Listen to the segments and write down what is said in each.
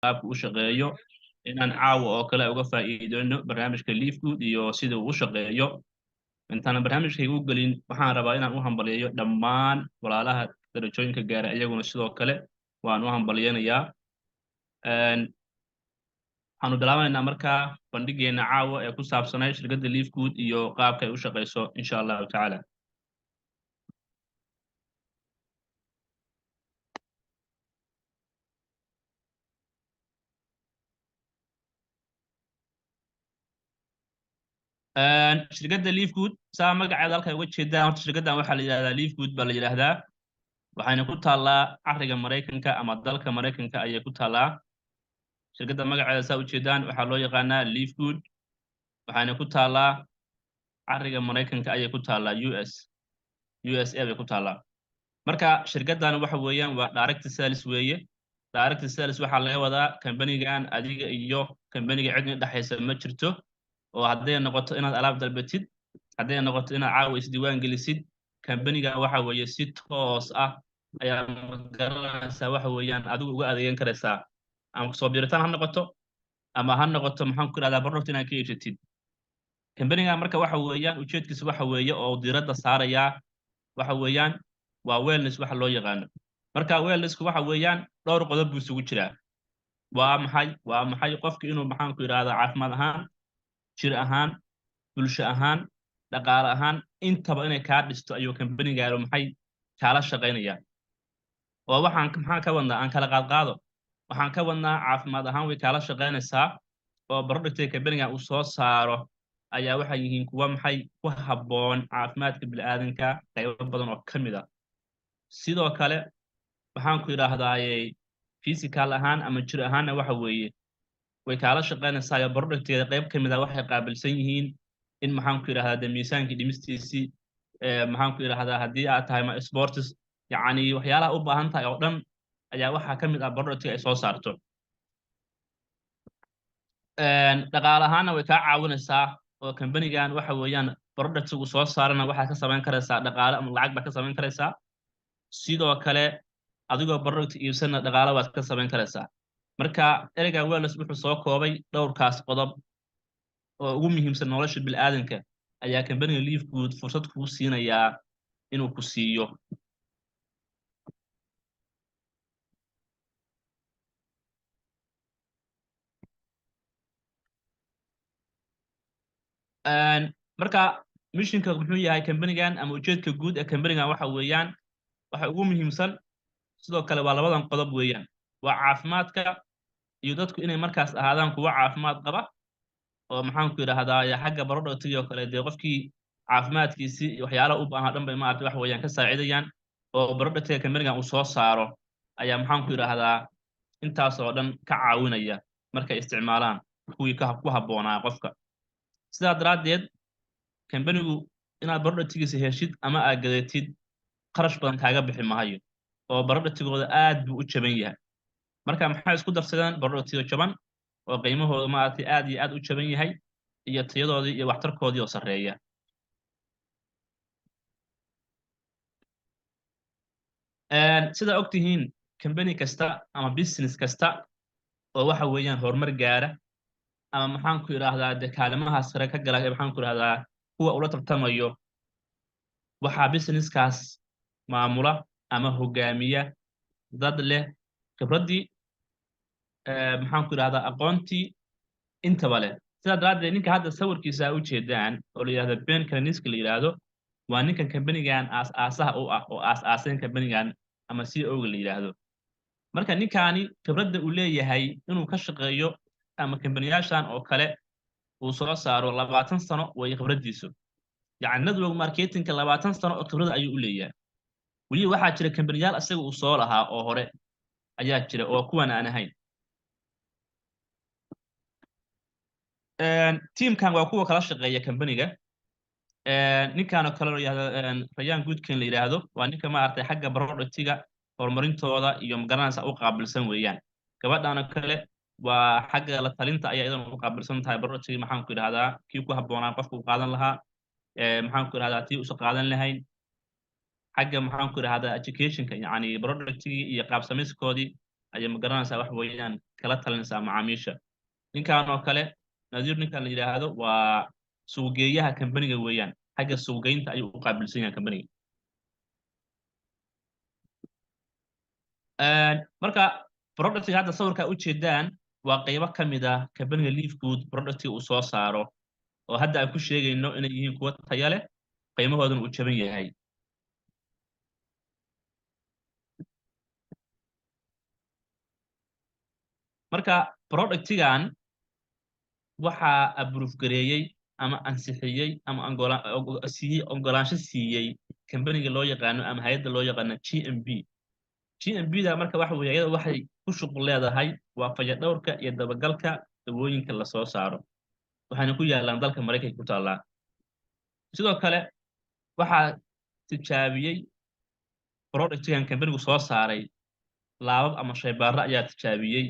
qaabka u shaqeeyo inaan caawa oo kale uga faa'iideyno barnaamijka Leafgood iyo sida uu u shaqeeyo intaan barnaamijkayga u gelin waxaan rabaa inaan u hambaliyeeyo dhammaan walaalaha darajooyinka gaara iyaguna sidoo kale waan u hambaliyeynayaa waxaanu bilaabanaynaa markaa bandhigeena caawa ee ku saabsanay shirkadda Leafgood iyo qaabka ay u shaqeyso insha allahu tacaala shirkadda Leafgood saa magaceeda halka uga jeedaan horta shirkaddan waxaa la yidhahdaa Leafgood baa la yidhaahdaa waxayna ku taallaa cariga Maraykanka ama dalka Maraykanka ayay ku taallaa shirkadda magaceeda saa u jeedaan waxaa loo yaqaanaa Leafgood waxayna ku taallaa cariga Maraykanka ayay ku taallaa USA bay ku taallaa marka shirkaddan waxa weeyaan waa direct sales weeye direct sales waxaa laga wadaa kambanigan adiga iyo kambaniga cidna dhaxaysa ma jirto oo hadday noqoto inaad alaab dalbatid hadday noqoto inaad caawa isdiiwaan gelisid kambanigan waxa weeye si toos ah ayaa garanaysaa waxa weeyaan adigu uga adeegan karaysaa ama soo biiritaan ha noqoto ama ha noqoto maxaan ku idhahdaa product inaad ka iibsatid kambanigan marka waxa weeyaan ujeedkiisa waxa weeye oo diiradda saarayaa waxa weeyaan waa wellness waxa loo yaqaano marka wellnessku waxa weeyaan dhowr qodob buu isugu jiraa waa maxay qofka inuu maxaan ku idhahdaa caafimaad ahaan jir ahaan bulsho ahaan dhaqaale ahaan intaba inay kaa dhisto ayuu kambanigaano maxay kaala shaqaynayaa oo maxaan ka wadnaa aan kala qaadqaado waxaan ka wadnaa caafimaad ahaan way kaala shaqaynaysaa oo productiga kambanigan uu soo saaro ayaa waxay yihiin kuwa maxay ku habboon caafimaadka bini'aadanka qaybo badan oo ka mid ah sidoo kale waxaan ku idhaahdaaye physical ahaan ama jir ahaanna waxa weeye way kaala shaqaynaysaa producteeda qayb ka mid ah waxay qaabilsan yihiin in maxaan ku idhahdaa de miisaankii dhimistiisii maxaan ku idhahdaa haddii aad tahay sports yacni waxyaalaha u baahan tahay oo dhan ayaa waxaa ka mid ah productiga ay soo saarto dhaqaale ahaanna way kaa caawinaysaa oo kambanigan waxa weeyaan productigu soo saarana waxaad ka samayn karaysaa dhaqaale ama lacag baad ka samayn karaysaa sidoo kale adigoo product iibsana dhaqaale waad ka samayn karaysaa marka ereyga wellness wuxuu soo koobay dhowrkaas qodob oo ugu muhiimsan nolosha bilaadanka ayaa kambaniga Leafgood fursad kuu siinayaa inuu ku siiyo marka missionka muxuu yahay kambanigan ama ujeedka guud ee kambanigan waxa weeyaan waxa ugu muhiimsan sidoo kale waa labadan qodob weeyaan waa caafimaadka iyo dadku inay markaas ahaadaan kuwa caafimaad qaba oo maxaan ku idhahdaa xagga productiga oo kale dee qofkii caafimaadkiisii iyo waxyaalaha u baahan dhan bay maaragtay wax weeyaan ka saacidayaan oo productiga kambanigan uu soo saaro ayaa maxaan ku idhahdaa intaas oo dhan ka caawinaya markay isticmaalaan kuwii ku habboonaa qofka sidaa daraaddeed kambanigu inaad productigiisa heshid ama aad gadatid kharash badan kaaga bixi maayo oo productigooda aad buu u jaban yahay marka maxay isku darsadeen productiga jaban oo qiimahooda maaragtay aad iyo aad u jaban yahay iyo tayadoodii iyo waxtarkoodii oo sarreeya sida ogtihiin kambani kasta ama business kasta oo waxa weeyaan horumar gaara ama maxaan ku idhaahdaa de kaalimaha sare ka gala maxaan ku idhahdaa kuwa ula tartamayo waxaa businesskaas maamula ama hogaamiya dad leh khibraddii maxaan ku idhahdaa aqoontii intaba leh sidaa daraaddeed ninka hadda sawirkiisa u jeedaan oo la yidhahdo Ben Kaniska la yidhaahdo waa ninkan kambanigan aas-aasaha u ah oo aas-aaseen kambanigan ama CEO-ga la yidhaahdo marka ninkaani khibradda uu leeyahay inuu ka shaqeeyo ama kambaniyaashan oo kale uu soo saaro 20 sano way khibraddiisu yacni network marketingka 20 sano oo khibrad ayuu u leeyahay weli waxaa jira kambaniyaal isaga uu soo lahaa oo hore ayaa jira oo kuwan aan ahayn teamkan waa kuwa kala shaqeeya kambaniga ninkan oo kale la yidhaahdo Rayaan Goodkin la yidhaahdo waa ninka maaragtay xagga productiga horumarintooda iyo magaranaysa u qaabilsan weeyaan gabadhan oo kale waa xagga la talinta ayaa idan u qaabilsan tahay productiga maxaan ku idhahdaa kii ku habboonaa qofka u qaadan lahaa maxaan ku idhahdaa tii usa qaadan lahayn xagga maxaan ku idhahdaa educationka yacni productigii iyo qaab samayskoodii ayay ma garanaysaa wax weeyaan kala talinaysaa macaamiisha ninkan oo kale nadiir ninkan la yidhaahdo waa suuqgeeyaha kambaniga weeyaan xagga suuqgeynta ayuu u qaabilsan yahay kambaniga marka productiga hadda sawirka u jeedaan waa qaybo ka mid ah kambaniga leaf good productiga uu soo saaro oo hadda aan ku sheegayno inay yihiin kuwo tayo leh qiimahooduna uu jaban yahay marka productigan waxaa approve gareeyey ama ansixiyey ama siiyey ogolaansho siiyey kambaniga loo yaqaano ama hay'adda loo yaqaano GMB GMB-da marka waxa weeye iyada waxay ku shuqul leedahay waa fayadhowrka iyo dabagalka dawooyinka la soo saaro waxayna ku yaalaan dalka Mareykanka ku taallaa sidoo kale waxaa tijaabiyey productigan kambanigu soo saaray laabab ama shaybaarro ayaa tijaabiyey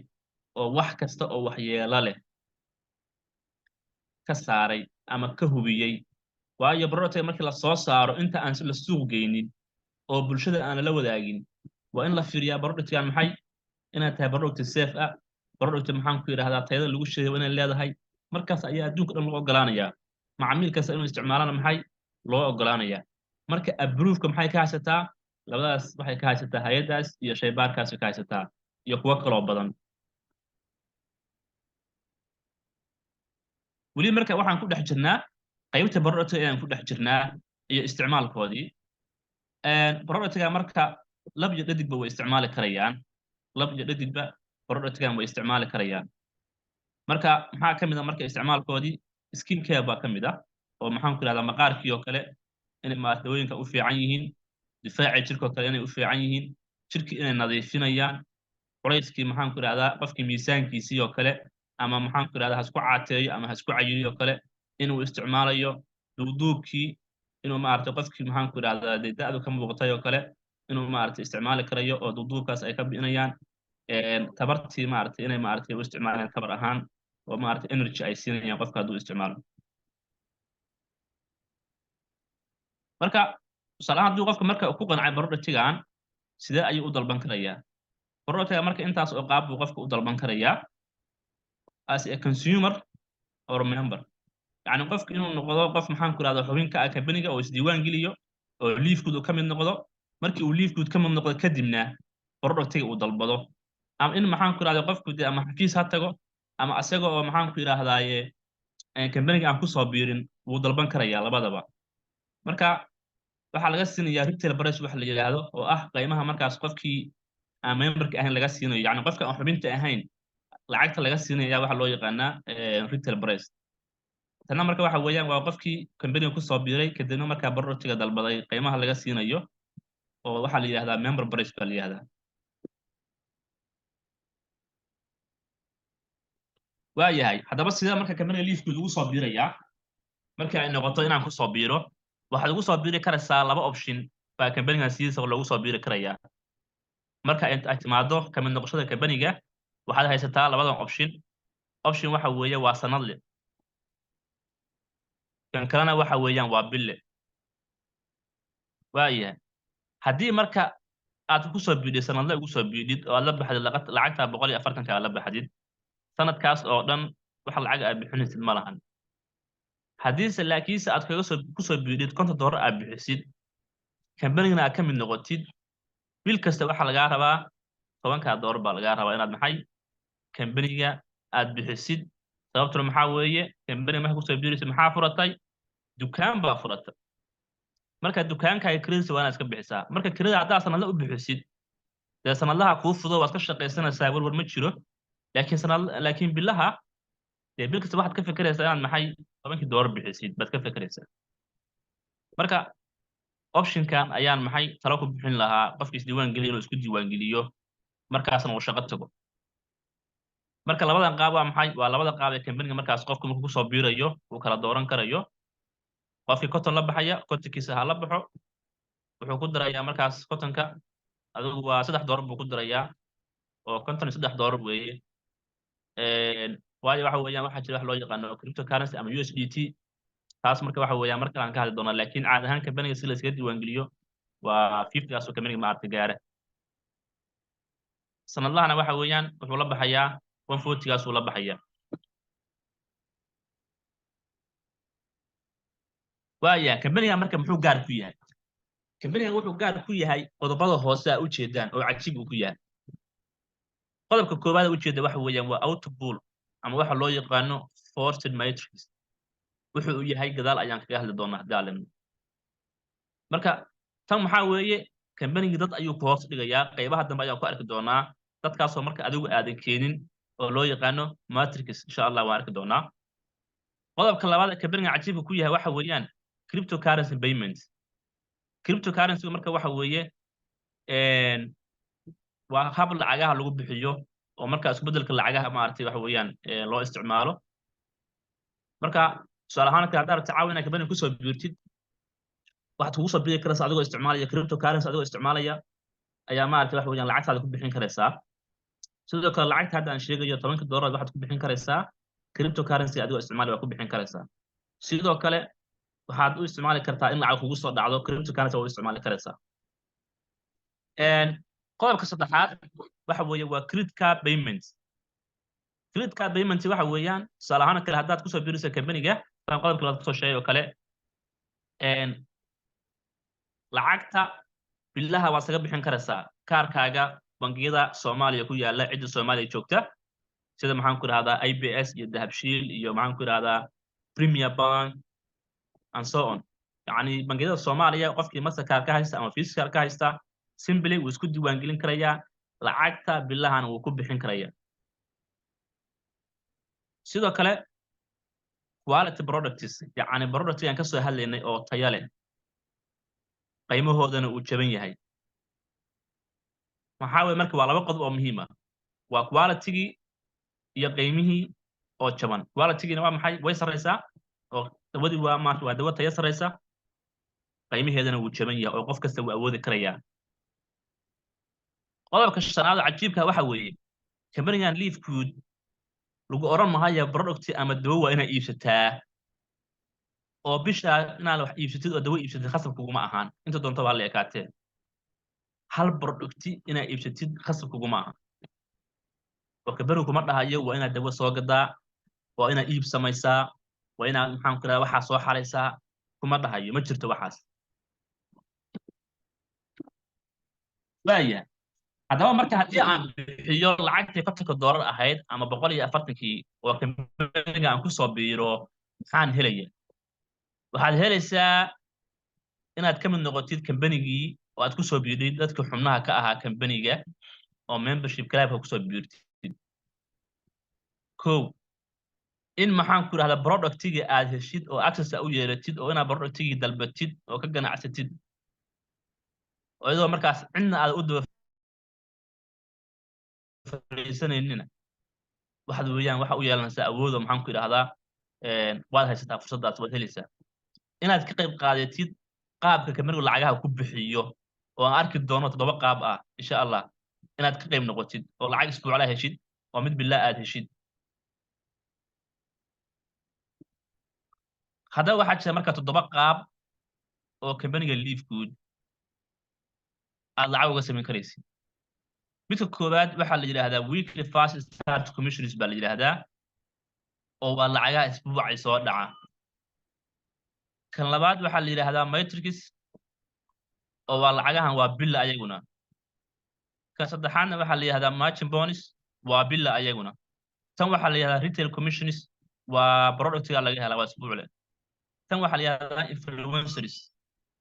oo wax kasta oo waxyeelo leh ka saaray ama ka hubiyey waayo productiga markii la soo saaro inta aan la suuq geynin oo bulshada aan la wadaagin waa in la fiiriyaa productigan maxay inay tahay product safe ah product maxaan ku yiraahdaa tayada lagu sheegay inay leedahay markaas ayaa adduunka dhan loo ogolaanayaa macaamiil kasta inuu isticmaalana maxay loo ogolaanayaa marka approve-ka maxay ka haysataa labadaas waxay ka haysataa hay'adaas iyo shaybaarkaas ka haysataa iyo kuwo kaloo badan weli marka waxaan ku dhex jirnaa qaybta productiga ayaan ku dhex jirnaa iyo isticmaalkoodii productiga marka lab iyo dhadigba way isticmaali karayaan lab iyo dhadigba productigan way isticmaali karayaan marka maxaa ka mid ah marka isticmaalkoodii skin care baa ka mid ah oo maxaan ku yidhahdaa maqaarkii oo kale inay maadooyinka u fiican yihiin difaaca jirka oo kale inay u fiican yihiin jirkii inay nadiifinayaan culayskii maxaan ku yidhahdaa qofkii miisaankiisii oo kale ama maxaan ku yidhahdaa hasku caateeyo ama hasku cayiliyo oo kale inuu isticmaalayo duuduubkii inuu maaragtay qofkii maxaan ku yidhahdaa dee da'du ka muuqatay oo kale inuu maaragtay isticmaali karayo oo duuduubkaas ay ka bi'inayaan tabartii maaragtay inay maaragtay u isticmaalaan tabar ahaan oo maaragtay energy ay siinayaan qofka hadduu isticmaalo marka tusaale ahaan hadduu qofka marka ku qancay productigan sidee ayuu u dalban karayaa productiga marka intaas oo qaab buu qofka u dalban karayaa as a consumer or member يعني قفك إنه نقضه قف محن كل هذا حبين كأكبرني أو إسديوان جليو أو ليف كود كم النقضه مركي وليف كود كم النقضه كدمنا برضك تيجي ودل بضو أم إنه محن كل هذا قف كود أما حكيس حتى جو أما أسيقه أو محن كل هذا يه كبرني أم كصابيرين ودل بنكر يا الله بدبا مركا waxaa laga siinayaa retail price waxa la yiraahdo oo ah qiimaha markaas qofkii aan memberka ahayn laga siinayo yani qofka aan xubinta ahayn lacagta laga siinayaa waxa loo yaqaanaa retail price tana marka waxa weeyaan waa qofkii company ku soo biiray kadibna marka productiga dalbaday qiimaha laga siinayo oo waxa la yiraahdaa member price baa la yiraahdaa waayahay haddaba sida marka company leafku lagu soo biirayaa marka ay noqoto inaan ku soo biiro waxaad ugu soo biiri karaysaa laba option baa company-ga sidiisa lagu soo biiri karayaa marka ay timaado ka mid noqoshada company-ga waxaad haysataa labadan option waxa weeye waa sanadle kan kalena waxa weeyaan waa bille waayahay haddii marka aad ku soo biidhid sanadle ugu soo biidhid oo aad la baxdid lacagta 140 aad la baxdid sanadkaas oo dhan wax lacag aad bixinaysid ma lahan haddiise laakiinse aad ku soo biidhid $50 aad bixisid company-gana aad ka mid noqotid bil kasta waxaa lagaa rabaa $10 baa lagaa rabaa inaad maxay company-ga aad bixisid sababtuna maxaa weeye company marka kusoo biiraysid maxaa furatay dukaan baa furatay marka dukaankaaga kiradiisa waa inaad iska bixisaa marka kirada haddaa sanadle u bixisid dee sanadlaha kuu fudo waad ka shaqaysanaysaa warwar ma jiro laakiin bilaha dee bil kasta waxaad ka fekeraysaa inaad maxay $10 bixisid baad ka fekeraysaa marka optionkan ayaan maxay talo ku bixin lahaa qofkii isdiiwaan geliyo inuu isku diiwaan geliyo markaasna uu shaqo tago marka labadan qaab waa maxay waa labada qaab ee company-ga markaas qofku markuu kusoo biirayo uu kala dooran karayo qofkii cotton la baxaya cottonkiisa ha la baxo wuxuu ku darayaa markaas cottonka adigu waa $3 buu ku darayaa oo $53 weeye waayo waxa weeyaan waxaa jira wax loo yaqaano cryptocurrency ama USDT taas marka waxa weeyaan marka aan ka hadli doonaa laakiin caad ahaan company-ga si la iskaga diiwaan geliyo waa 50 kaas oo company-ga maaragtay gaara sanadlahana waxa weeyaan wuxuu la baxayaa 140 gaas uu la baxayaa waaya kambaniga marka muxuu gaar ku yahay kambaniga wuxuu gaar ku yahay qodobada hoose u jeedaan oo cajiib uu ku yahay qodobka koowaad u jeeda waxa weeyaan waa outpull ama waxa loo yaqaano forced matrix wuxuu u yahay gadaal ayaan kaga hadli doonaa daalim marka tan maxaa weeye kambaniga dad ayuu ku hoos dhigayaa qaybaha dambe ayaan ku arki doonaa dadkaasoo marka adigu aadan keenin oo loo yaqaano matrix insha Allah waan arki doonaa qodobka labaad ee kambaniga cajiibka ku yahay waxa weeyaan cryptocurrency payments cryptocurrency marka waxa weeye waa hab lacagaha lagu bixiyo oo marka isku beddelka lacagaha maartay waxa weeyaan loo isticmaalo marka su'aal ahaan ka hadda tacaawina kambaniga ku soo biirtid waxaad kugu soo biiri karaysaa adigoo isticmaalaya cryptocurrency adigoo isticmaalaya ayaa maartay waxa weeyaan lacagtaada ku bixin karaysaa sidoo kale lacagta hadda aan sheegayo $10 waxaad ku bixin karaysaa cryptocurrency adigoo isticmaalaya waa ku bixin karaysaa sidoo kale waxaad u isticmaali kartaa in lacag kugu soo dhacdo cryptocurrency oo u isticmaali karaysaa qodobka saddexaad waxa weeye waa credit card payments credit card payments waxa weeyaan tusaale ahaan kale haddaad kusoo biirayso kambaniga baan qodobka labaad kusoo sheegay oo kale lacagta billaha waad saga bixin karaysaa kaarkaaga bangiyada Soomaaliya ku yaala cidda Soomaaliya joogta sida maxaan ku raahdaa IBS iyo Dahabshiil iyo maxaan ku raahdaa Premier Bank and so on yani bangiyada Soomaaliya qofkii Mastercard ka haysta ama Visa ka haysta simply wuu isku diiwaan gelin karayaa lacagta billahan wuu ku bixin karayaa sidoo kale quality products yani products aan ka soo hadlaynay oo tayo leh qiimahoodana uu jaban yahay maxaa weeye marka waa laba qodob oo muhiim ah waa quality iyo qiimihii oo jaban quality-gina waa maxay way sareysaa oo dawadii waa dawo tayo sareysa qiimaheedana uu jaban yahay oo qof kasta uu awoodi karayaa qodobka shanaad cajiibka waxa weeye kambanigan Leaf Food lagu oran maayo product ama dawo waa inay iibsataa oo bisha inaad wax iibsatid oo dawo iibsatid khasab kuguma ahaan inta doonto waa la ekaatee hal product inaad iibsatid khasab kuguma ahaan oo kambanigu kuma dhahayo waa inaad dawo soo gadaa waa inaad iib samaysaa waa inaad maxaan ku rahaa waxa soo xaraysaa kuma dhahayo ma jirto waxaas waaya haddaba marka haddii aan bixiyo lacagtii $50 ahayd ama 140kii oo kambaniga aan ku soo biiro maxaan helaya waxaad helaysaa inaad ka mid noqotid kambanigii oo aad ku soo biirid dadka xubnaha ka ahaa kambaniga oo membership clubka ku soo biirtid kow in maxaan ku rahdaa productiga aad heshid oo access u yeelatid oo inaad productigii dalbatid oo ka ganacsatid oo iyadoo markaas cidna aad u daba fariisanaynin waxaad weeyaan waxa u yeelanaysaa awood oo maxaan ku idhaahdaa waad haysataa fursadaas waad helaysaa inaad ka qayb qaadatid qaabka kambanigu lacagaha ku bixiyo oo aan arki doono 7 qaab ah insha Allah inaad ka qayb noqotid oo lacag isbuucla heshid oo mid bilaa aad heshid haddaba waxaa jira marka 7 qaab oo kambaniga Leaf Food aad lacag uga samayn karaysid midka koowaad waxaa la yiraahdaa weekly fast start commissions baa la yiraahdaa oo waa lacagaha isbuucay soo dhaca kan labaad waxaa la yiraahdaa matrix oo waa lacagahan waa billa ayaguna kan saddexaadna waxaa la yiraahdaa margin bonus waa billa ayaguna tan waxaa la yiraahdaa retail commissions waa productiga laga helaa waa isbuucle tan waxaa la yiraahdaa influencers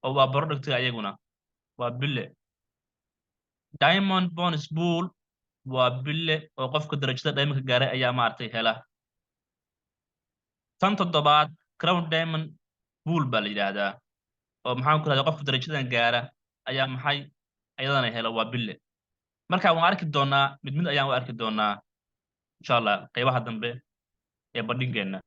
oo waa productiga ayaguna waa bille diamond bonus pool waa bille oo qofka darajada diamond ka gaaray ayaa maartay hela tan toddobaad crown diamond pool baa la yiraahdaa oo maxaan ku raadin qofka darajadan gaara ayaa maxay ayadana hela waa bille marka waan arki doonaa mid ayaan u arki doonaa insha Allah qaybaha dambe ee bandhigeena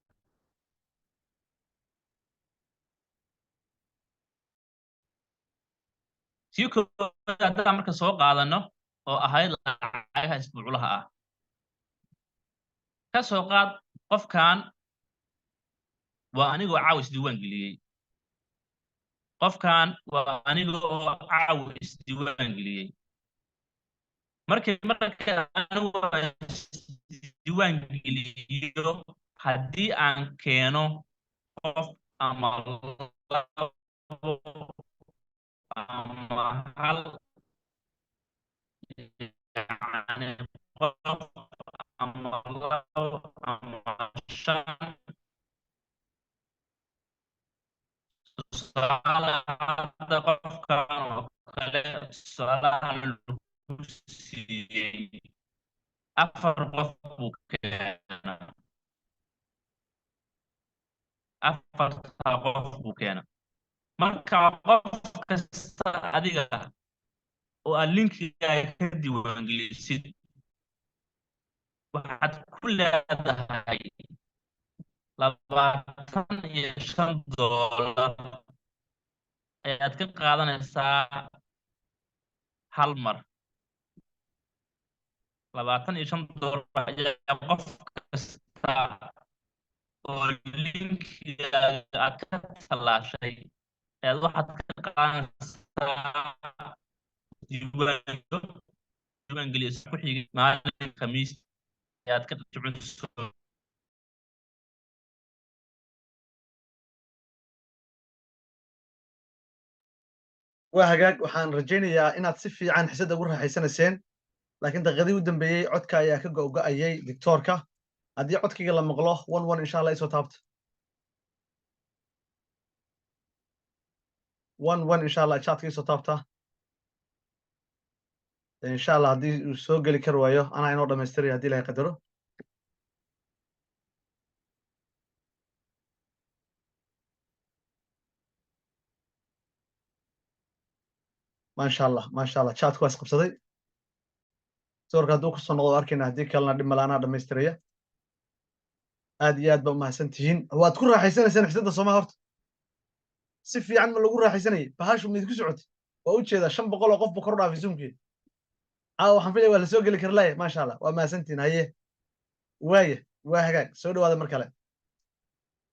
tii koowaad haddaan marka soo qaadano oo ahayd lacagaha isbuuclaha ah ka soo qaad qofkan waa anigoo caawis diiwaan geliyey qofkan waa anigoo caawis diiwaan geliyey marka anigu diiwaan geliyo haddii aan keeno qof ama labo ama hal yani qof ama labo ama shan tusaale hadda qofkan oo kale tusaalahan lagu siiyey afar qof buu keenaa afarta qof buu keenaa marka qof kasta adiga oo aad linkigaaga ka diiwaangelisid waxaad ku leedahay $25 ayaad ka qaadanaysaa hal mar $25 ayaa qof kasta oo linkigaaga aad ka tallaashay ayaad waxaad ka qaadanaysaa diiwaangeliyo ku xigay maalin khamiis ayaad ka jecunayso وهجاج وحان رجينيا إن تصفي عن حسد أقول رح سين لكن دغدي ودن بيي عدك يا كجو أيي دكتوركا هدي عدك يلا مغلاه 1 إن شاء الله يسوى تابت 1 إن شاء الله شاتك يسوى تابته إن شاء الله هدي سوق لي كروايو أنا عين ورد مستري هدي لا يقدره ما شاء الله ما شاء الله شات كويس قبصدي صور كدوك الصنوع أركينا هدي كلنا دم لنا دم مسترية آديات بما سنتين هو تكون راح يسنى سنة حسد الصومال هرت سفي عن اللي يقول راح يسنى بهاش من يدكسعود وأقول كذا شن بقول وقف بكرة في زومكي waxaan filaya waa la soo geli karlay maasha allah waa mahadsantiin haye waa hagaag soo dhawaada mar kale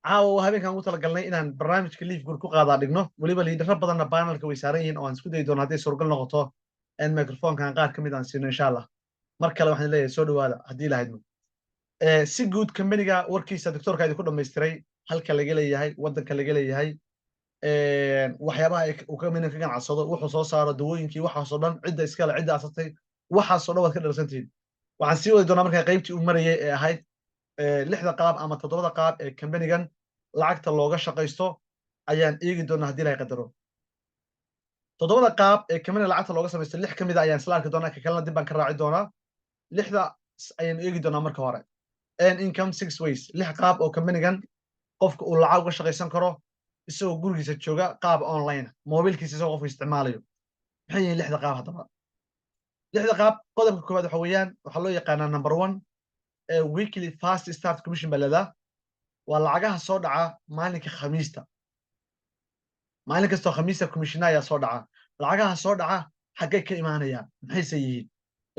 caawa habeenkan ugu talagalnay inaan barnaamijka liif guur ku qaadaa dhigno weliba liidharo badanna baanalka way saaran yihiin oo aan isku dayi doono hadday suurgal noqoto in microfonkan qaar ka mid aan siino insha allah mar kale waxaan leeyahay soo dhawaada haddii lahaydmo si guud kambaniga warkiisa doctorka idinku dhammaystiray halka laga leeyahay waddanka laga leeyahay waxyaabaha uu kambaniga ka ganacsado wuxuu soo saaro dawooyinkii waxaasoo dhan cidda iskale cidda asatay waxaasoo dhan waad ka dharsantihiin waxaan sii wadi doonaa markaa qaybtii uu marayay ee ahayd 6 qaab ama 7 qaab ee kambanigan lacagta looga shaqaysto ayaan eegi doonaa haddii laga qadaro 7 qaab ee kambaniga lacagta looga samaysto 6 ka mid ah ayaan isla arki doonaa ka kalena dib baan ka raaci doonaa 6 ayaan eegi doonaa marka hore earn income 6 ways 6 qaab oo kambanigan qofka uu lacag uga shaqaysan karo isagoo gurigiisa jooga qaab online mobilkiisa isagoo qofku isticmaalayo maxay yihiin 6 qaab haddaba 6 qaab qodobka koowaad waxa weeyaan waxaa loo yaqaanaa number 1 weekly fast start commission baa leedaha waa lacagaha soo dhaca maalinka khamiista maalin kastoo khamiista commissiona ayaa soo dhaca lacagaha soo dhaca xaggay ka imaanayaan maxayse yihiin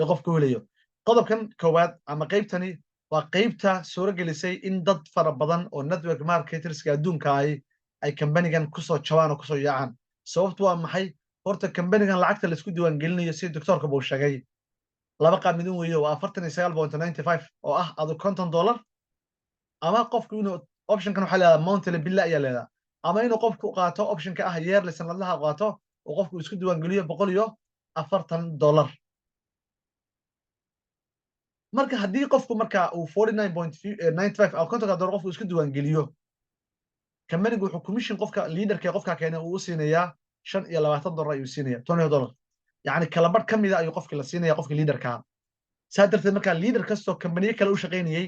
ee qofku helayo qodobkan koowaad ama qaybtani waa qaybta suuro gelisay in dad fara badan oo network marketerska adduunka ay kambanigan kusoo jabaan oo kusoo yaacaan sababtu waa maxay horta kambanigan lacagta laisku diiwaangelinayo si doctorka buu sheegay 2 qaab midun weeyo waa 49.95 oo ah adu $50 ama qofku inuu optionkan waxa leeyahay monthly bill ayaa leeyahay ama inuu qofku qaato optionka ah yearly sanadlaha qaato oo qofku isku diiwaangeliyo $140 marka haddii qofku marka uu 49.95 oo $50 qofku isku diiwaangeliyo kambanigu wuxuu commission qofka leaderka qofka keenay uu siinayaa $25 ayuu siinayaa $20 يعني kala badh ka mida ayuu qofkii la siinaya qofkii leaderka saa darteed markaa leader kastoo kambaniyo kale u shaqaynayay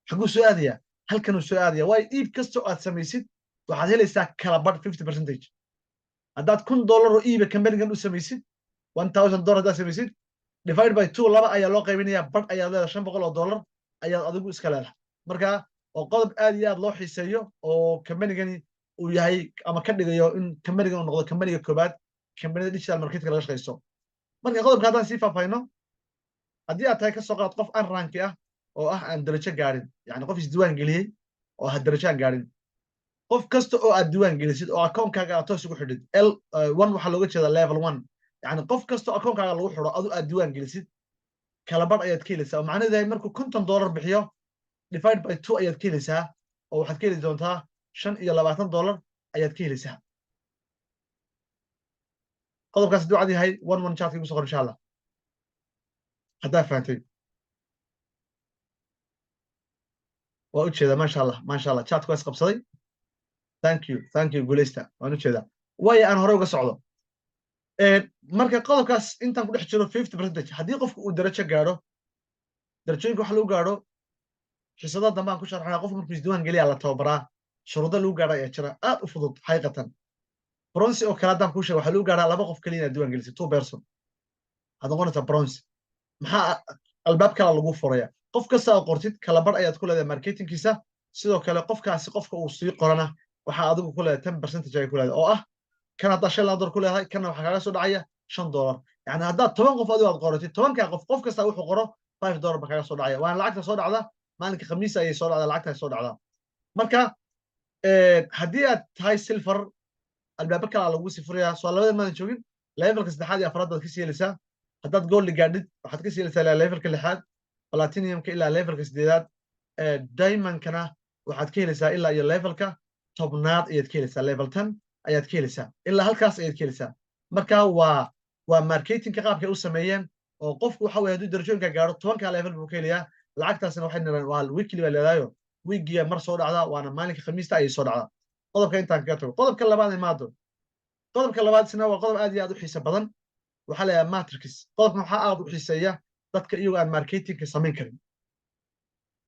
xaguu soo aadaya halkan uu soo aadaya waayo iib kastoo aad samaysid waxaad helaysaa kala badh 50% haddaad $100 oo iiba kambanigan u samaysid $1000 haddaad samaysid divide by 2 laba ayaa loo qaybinayaa badh ayaad leedahay $500 ayaad adigu iska leedahay marka oo qodob aad iyo aad loo xiiseeyo oo kambanigani uu yahay ama ka dhigayo in kambanigan uu noqdo kambaniga koobaad kambanida digital marketing laga shaqaysto marka qodobka haddaan sii faahfaahino haddii aad tahay ka soo qaad qof aan ranki ah oo ah aan darajo gaarin yani qof isdiiwaan geliyey oo ha darajo aan gaarin qof kasta oo aad diiwaan gelisid oo akoonkaaga aad toos ugu xidhid L1 waxaa looga jeedaa level 1 yani qof kasta oo akoonkaaga lagu xidho adu aad diiwaan gelisid kala badh ayaad ka helaysaa oo macnaheedu yahay markuu $50 bixiyo divide by 2 ayaad ka helaysaa oo waxaad ka heli doontaa $25 ayaad ka helaysaa qodobkaas hadduu cad yahay one chatka igu soo qor insha allah haddaa fahantay waa u jeedaa maasha allah chatka waa isqabsaday thank you guuleysta waan u jeedaa waayo aan hore uga socdo marka qodobkaas intaan ku dhex jiro 50% haddii qofku uu darajo gaadho darajooyinka waxa lagu gaadho xisadaha dambe aan ku sharxnaa qofku markuu isdiiwaan geliyaa la tababaraa shuruudo lagu gaadha ayaa jira aad u fudud xaqiiqatan bronze oo kale haddaan kuu sheego waxaa lagu gaadhaa 2 qof keliya inaad diiwaan gelisay 2 person had noqonaysaa bronze maxaa albaab kala lagu furaya qof kasta oo qortid kala bar ayaad ku leedahay marketingkiisa sidoo kale qofkaasi qofka uu sii qorana waxaa adigu ku leedahay 10% ay ku leedahay oo ah kan haddaa $5 ku leedahay kana waxaa kaaga soo dhacaya $5 yani haddaad 10 qof adigu aad qoratid 10kaa qof kasta wuxuu qoro $5 ba kaaga soo dhacaya waana lacagta soo dhacda maalinka khamiis ayay soo dhacdaa lacagta soo dhacdaa marka haddii aad tahay silver albaaba kala lagu sii furayaa soo labada maadan joogin levelka 3 iyo 4 baad ka sii helaysaa haddaad gold gaadhid waxaad ka sii helaysaa ilaa levelka 6 platinumka ilaa levelka 8 diamondkana waxaad ka helaysaa ilaa iyo levelka 10aad ayaad ka helaysaa level 10 ayaad ka helaysaa ilaa halkaas ayaad ka helaysaa marka waa marketingka qaabka u sameeyeen oo qofku waxa weeye hadduu darajooyinka gaadho 10ka level buu ka helayaa lacagtaasna waxay niraan waa weekly baa leedahayo weegiya mar soo dhacdaa waana maalinka khamiista ayay soo dhacdaa qodobka intaan kaga tago qodobka labaad imaado qodobka labaad isna waa qodob aad iyo aad u xiiso badan waxaa leeyahay matrix qodobka waxaa aad u xiiseeya dadka iyagoo aan marketingka samayn karin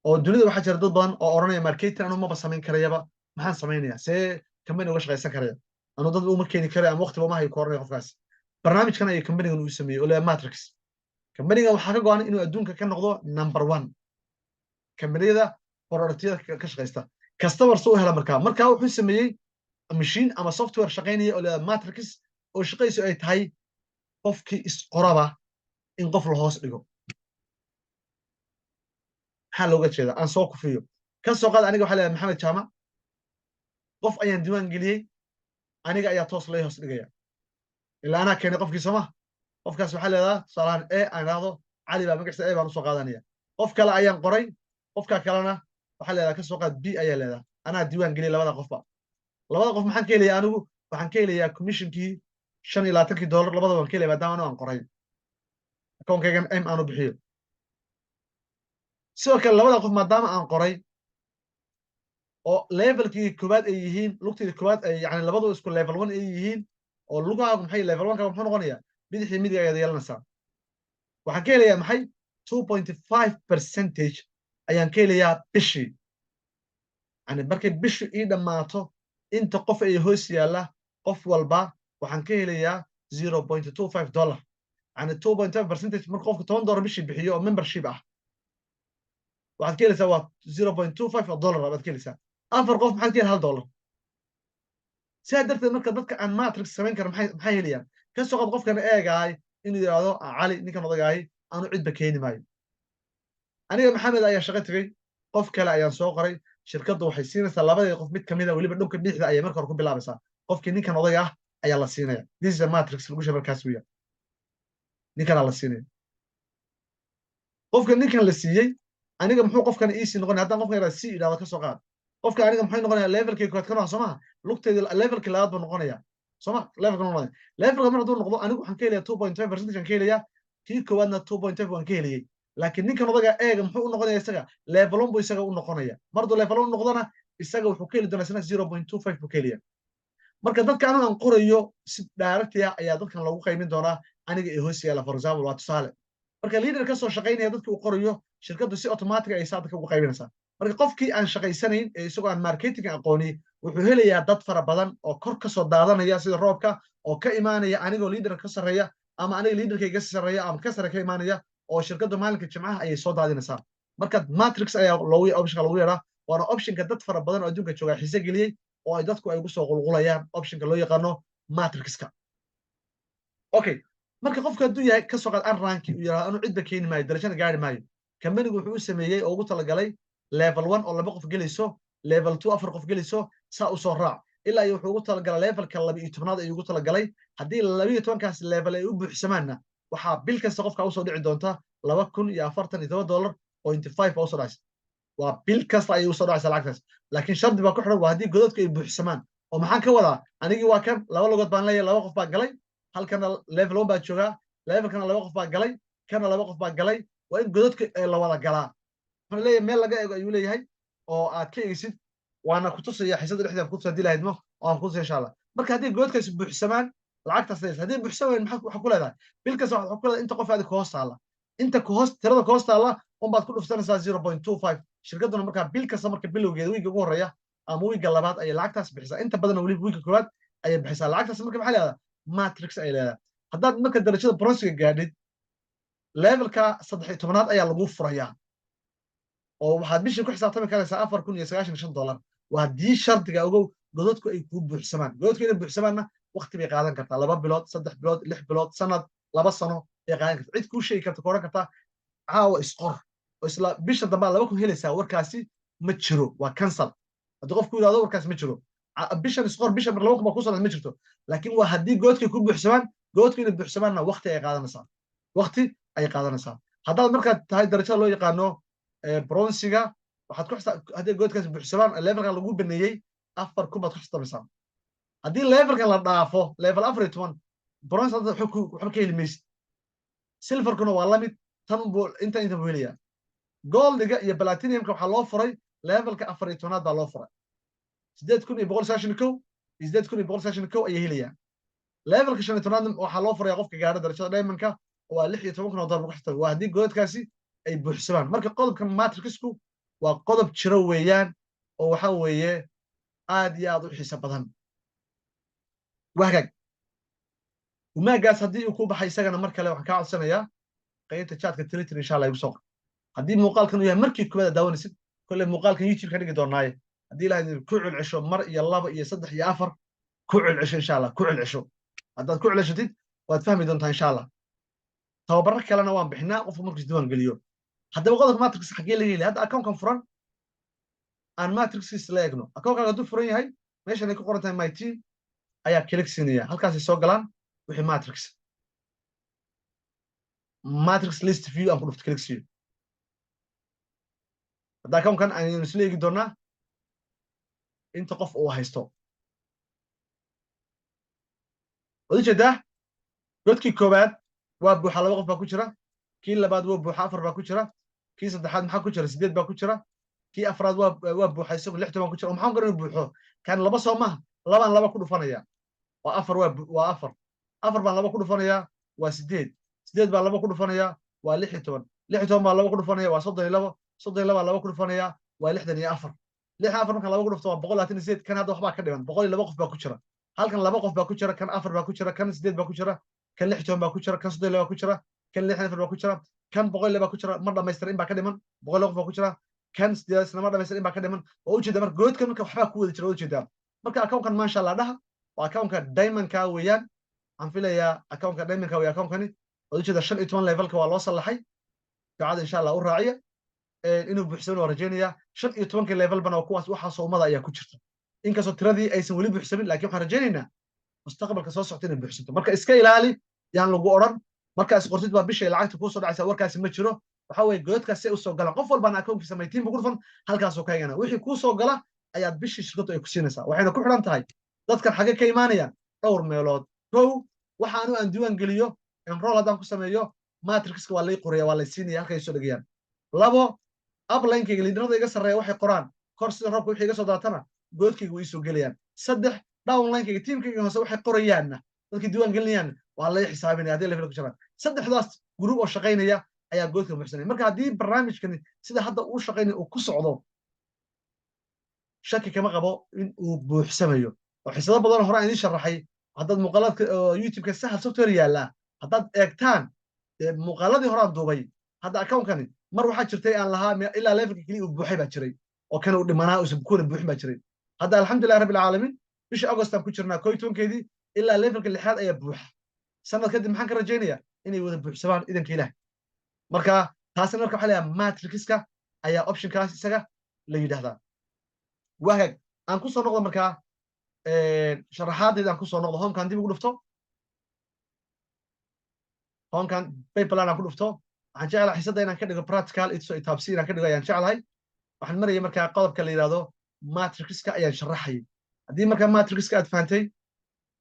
oo dunida waxaa jira dad badan oo oranaya marketing anuu maba samayn karayaba maxaan samaynayaa see company uga shaqaysan karaya anuu dad uma keeni karayo ama waqtiba uma hayo ku oranaya qofkaas barnaamijkan ayay companigan uu sameeyey oo leeyahay matrix companigan waxaa ka go'an inuu adduunka ka noqdo number 1 kambaniyada productyada ka shaqaysta customer soo hela markaa wuxuu sameeyey machine ama software shaqaynaya oo leeyahay matrix oo shaqayso ay tahay qofkii isqoraba in qof la hoos dhigo maxaa looga jeedaa aan soo kufiyo ka soo qaad aniga waxaa leeyahay maxamed jaama qof ayaan diiwaan geliyey aniga ayaa toos lay hoos dhigaya ilaa anaa keenay qofkii sooma qofkaas waxaa leedaha tusaalahaan aan idhaahdo cali baa magaciisa baan usoo qaadanaya qof kale ayaan qoray qofka kalena waxaa leedaha ka soo qaad b ayaa leedaha anaa diiwaan geliyey labada qofba labada qof maxaan ka helayaa anigu waxaan ka helayaa commissionkii $25 labadaba waan ka helaya maadaama aan qoray akoonkaygan aanu bixiyo sidoo kale labada qof maadaama aan qoray oo levelkii koowaad ay yihiin lugtii koowaad ay yani labadu isku level 1 ay yihiin oo lugaagu maxay level 1 ka muxuu noqonayaa bidixii midig ayaad yeelanaysaa waxaan ka helayaa maxay 2.5% ayaan ka helayaa bishii yani markay bishii ii dhammaato inta qof ay hoos yaalla qof walba waxaan ka helayaa $0.25 yani 2.5% marka qofka $10 bishii bixiyo oo membership ah waxaad ka helaysaa waa $0.25 baad ka helaysaa afar qof maxaad ka heli $1 sidaa darteed marka dadka aan matrix samayn kara maxay helayaan ka soo qaad qofkan eegaay inuu yidhaahdo cali ninkan odagaay aanu cidba keeni maayo aniga maxamed ayaa shaqo tegey qof kale ayaan soo qoray shirkaddu waxay siinaysaa labadii qof mid kamid a weliba dhulka dhixda ayay marka hore ku bilaabaysaa qofkii ninkan odayga ah ayaa la siinaya this is a matrix lagu sheeg markaas weeyaan ninkanaa la siinaya qofka ninkan la siiyey aniga muxuu qofkan easy noqonaya haddaan qofka yaraad si idhaahdo ka soo qaad qofka aniga muxuu noqonayaa levelkii koowaad ka noqon soo maha lugteeda levelkii labaad buu noqonayaa soo ma levelka noqonaya levelka mar hadduu noqdo anigu waxaan ka helayaa 2.5% aan ka helayaa kii koowaadna 2.5 waan ka helayay laakiin ninkan odaga eega muxuu u noqonayaa isaga level 1 buu isaga u noqonaya mar hadduu level 1 noqdona isaga wuxuu ka heli doonaa isna 0.25 buu ka helayaa marka dadka aniga aan qorayo si directly ah ayaa dadkan loogu qaymin doonaa aniga ee hoos yaala for example waa tusaale marka leader ka soo shaqaynaya dadkii uu qorayo shirkaddu si automatic ay saa dadka ugu qaybinaysaa marka qofkii aan shaqaysanayn ee isagoo aan marketing aqooni wuxuu helayaa dad fara badan oo kor ka soo daadanaya sida roobka oo ka imaanaya anigoo leader ka sarreeya ama aniga leaderkayga sarreeya ama ka sarre ka imaanaya oo shirkaddu maalinka jimcaha ayay soo daadinaysaa marka matrix ayaa optionka lagu yeedhaa waana optionka dad fara badan oo adduunka jooga xiise geliyey oo ay dadku ay ugu soo qulqulayaan optionka loo yaqaano matrixka okay marka qofka hadduu yahay ka soo qaad aan ranki uu yidhahdo anuu cidba keeni maayo darajana gaari maayo kambanigu wuxuu u sameeyey oo ugu talagalay level 1 oo 2 qof gelayso level 2 4 qof gelayso saa u soo raac ilaa iyo wuxuu ugu talagalay levelka 12aad ayuu ugu talagalay haddii 12kaas level ay u buuxsamaanna waxaa bil kasta qofka u soo dhici doonta $2,047 0.5 oo soo dhacaysa waa bil kasta ayay u soo dhacaysa lacagtaas laakiin shardi baa ku xidhan waa haddii godadku ay buuxsamaan oo maxaan ka wadaa anigii waa kan laba lugood baan leeyahay laba qof baa galay halkana level 1 baa joogaa levelkana laba qof baa galay kana laba qof baa galay waa in godadku la wada galaa waxaan leeyahay meel laga eego ayuu leeyahay oo aad ka eegsid waana ku tusaya xisada dhexdeeda ku tusaya haddii lahaydmo oo aan ku tusaya insha allah marka haddii godadkaasi buuxsamaan lacagtaas leeyahay haddii buuxsamaan maxaa ku leedahay bil kasta waxaad ku leedahay inta qof aad ku hoos taala inta ku hoos tirada ku hoos taala baad ku dhufsanaysaa 0.25 shirkaduna markaa bil kasta marka bilowgeeda wiiga ugu horeeya ama wiiga labaad ayay lacagtaas bixisaa inta badan weliba wiiga koowaad ayay bixisaa lacagtaas marka maxaa leedahay matrix ay leedahay haddaad marka darajada bronsiga gaadhid levelka 13aad ayaa lagu furayaa oo waxaad bishii ku xisaabtami karaysaa $4,095 waa haddii shardiga ogow godadku ay ku buuxsamaan godadku inay buuxsamaanna waqti bay qaadan kartaa 2 bilood 3 bilood 6 bilood sanad 2 sano bay qaadan kartaa cid kuu sheegi karta kooran kartaa caawa isqor isla bisha dambe laba ku helaysaa warkaasi ma jiro waa cancel haddii qofku yiraahdo warkaasi ma jiro bishan isqor bisha mar laba kuma ku soo ma jirto laakiin waa haddii goodkii ku buuxsamaan goodkii inay buuxsamaanna waqti ay qaadanaysaa haddaad markaad tahay darajada loo yaqaano bronsiga waxaad ku haddii goodkaasi buuxsamaan levelka lagu baneeyey 4 kun baad ku xisaabeysaa haddii levelkan la dhaafo level 14 bronze hadda waxba ka heli maysid silverkuna waa la mid tan inta buu helayaa goldiga iyo platinumka waxaa loo furay levelka 14aad baa loo furay 8,191 iyo 8,191 ayay helayaan levelka 15aad waxaa loo furaya qofka gaadha darajada diamondka waa $16,000 ku xisaaban waa haddii godadkaasi ay buuxsamaan marka qodobka matrixku waa qodob jiro weeyaan oo waxa weeye aad iyo aad u xiiso badan wahagaag umaagaas haddii uu ku baxay isagana mar kale waxaan kaa codsanayaa qaybta chatka Twitter insha Allah igu soo qor haddii muuqaalkan uu yahay markii koowaad daawanaysid kole muuqaalkan YouTube ka dhigi doonaaye haddii ilaahay ku celcesho mar iyo 2 iyo 3 iyo 4 ku celcesho insha Allah ku celcesho haddaad ku celceshatid waad fahmi doontaa insha Allah tababarro kalena waan bixinaa qofku markuu isdiiwaan geliyo haddaba qodobka matrix xagee laga helay hadda account-kan furan aan matrix la eegno account-kan hadduu furan yahay meeshan ay ku qoran tahay my team ayaa click siinaya halkaasay soo galaan wixii matrix list view aan ku dhufto click siiyo hadda account-kan ayaynu isla eegi doonaa inta qof uu haysto wadajeedaa godkii koowaad waa buuxa 2 qof baa ku jira kii labaad waa buuxa 4 baa ku jira kii saddexaad maxaa ku jira 8 baa ku jira kii afraad waa buuxa isagu 6 baa ku jira maxaan garan buuxo kan laba soo maaha labaan laba ku dhufanaya waa 4 waa 4 baan laba ku dhufanaya waa 8 baan laba ku dhufanaya waa 16 baan laba ku dhufanaya waa 32 baan laba ku dhufanaya waa 64 marka laba ku dhufto waa 128 kan hadda waxbaa ka dhiman 102 qof baa ku jira halkan 2 qof baa ku jira kan 4 baa ku jira kan 8 baa ku jira kan 16 baa ku jira kan 32 baa ku jira kan 64 baa ku jira kan 102 baa ku jira ma dhamaystirin baa ka dhiman 100 qof baa ku jira kan 8 ma dhamaystirin baa ka dhiman oo u jeeda marka goodkan marka waxbaa ku wada jira oo jeeda marka account-kan maasha Allah dhaha waa account-ka diamond-ka weeyaan aan filayaa account-ka diamond-ka weeyaan account-kani oo u jeeda 15 level-ka waa loo salaxay ducada insha Allah u raaciya inuu buuxsamo oo rajeynaya 15 level bana kuwaas waxa soomada ayaa ku jirta inkastoo tiradii aysan wali buuxsamin laakiin waxaan rajeynaynaa mustaqbalka soo socda inay buuxsanto marka iska ilaali yaan lagu oran markaas qortid baa bishay lacagta ku soo dhacaysa warkaasi ma jiro waxa weeye godadkaas ay u soo galaan qof walbana account-kiisa maytiin ku dhufan halkaas oo ka eegana wixii ku soo gala ayaad bishii shirkadu ay ku siinaysaa waxayna ku xidhan tahay dadkan xagee ka imaanayaan dhowr meelood kow waxaanu aan diiwaan geliyo enroll haddaan ku sameeyo matrixka waa lay qoraya waa lay siinaya halkay soo dhigayaan labo upline-kayga liidarada iga sarreeya waxay qoraan kor sida roobka wixii iga soo daatana goodkayga way soo gelayaan saddex downline-kayga tiimkayga hoose waxay qorayaanna dadkii diiwaan gelinayaan waa lay xisaabinaya haddii level ku jiraan saddexdaas group oo shaqaynaya ayaa goodka buuxsanaya marka haddii barnaamijkani sida hadda uu shaqaynaya uu ku socdo shaki kama qabo in uu buuxsamayo oo xisado badan hore aan idiin sharaxay haddaad muuqaalaadka YouTube-ka sahal software yaallaa haddaad eegtaan muuqaaladii hore aan duubay hadda account-kani mar waxaa jirtay aan lahaa ilaa levelka keliya uu buuxay baa jiray oo kana uu dhimanaa uusan kuna buuxin baa jiray hadda alxamdulillahi rabbil caalamiin bishii August aan ku jirnaa 12-keedii ilaa levelka 6aad ayaa buuxa sanad kadib maxaan ka rajaynayaa inay wada buuxsamaan idanka ilaah marka taasina marka waxa la yiraahdaa matrixka ayaa option-kaas isaga la yiraahdaa wahag aan ku soo noqdo markaa sharaxaadeeda aan ku soo noqdo home-kan dib ugu dhufto home-kan PayPal aan ku dhufto waxaan jeclahay xiisadda inaan ka dhigo practical iyo taabsi inaan ka dhigo ayaan jeclahay waxaan marayay markaa qodobka la yidhaahdo matrixka ayaan sharaxayay haddii markaa matrixka aad fahantay